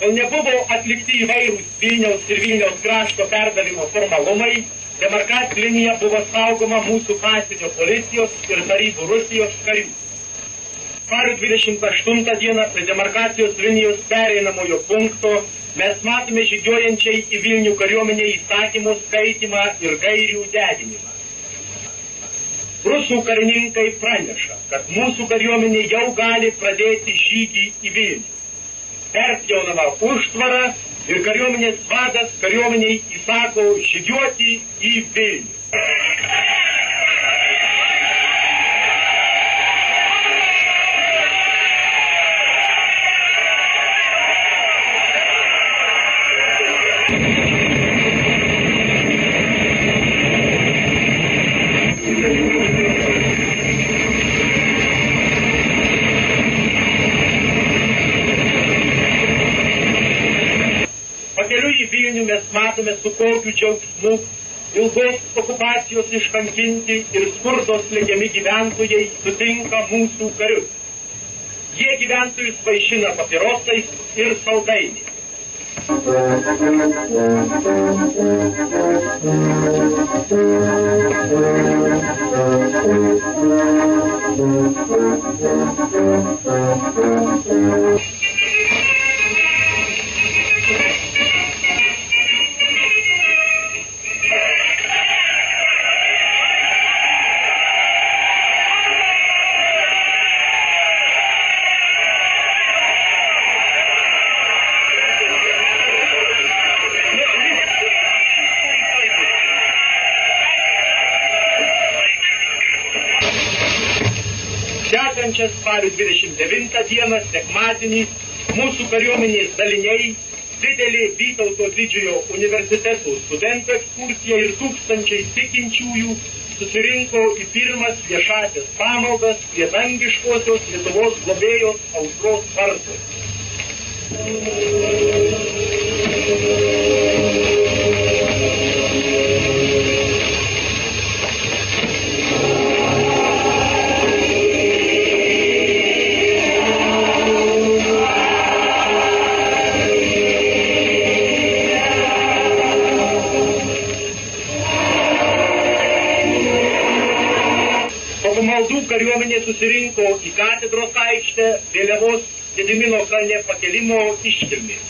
Kol nebuvo atlikti įvairūs Vilniaus ir Vilniaus krašto perdavimo formalumai, demarkacijos linija buvo saugoma mūsų pasienio policijos ir tarybų Rusijos karių. Vasario 28 dieną prie demarkacijos linijos pereinamojo punkto mes matome žygiuojančiai į Vilnių kariuomenę įstatymų skaitymą ir gairių deginimą. Rusų karininkai praneša, kad mūsų kariuomenė jau gali pradėti žygį į Vilnių. Perpjaunama užtvara ir kariuomenės vadas kariuomeniai įsako žygiuoti į Vilnių. Pakeliui į Vilnių mes matome, su kokiu džiaugsmu ilgos okupacijos iškankinti ir skurdos slegiami gyventojai sutinka mūsų karius. Jie gyventojus vaišina papirosais ir saldainiais. Sekančią spalio 29 dieną, sekmadienį, mūsų kariuomenės daliniai didelė Vytauto Didžiojo universiteto studentų ekskursija ir tūkstančiai tikinčiųjų susirinko į pirmas viešąsias pamaldas prie dangiškosios Lietuvos globėjos Aušros vartų. Maldų kariuomenė susirinko į katedros aikštę vėliavos Gedimino kalne pakelimo iškilmės.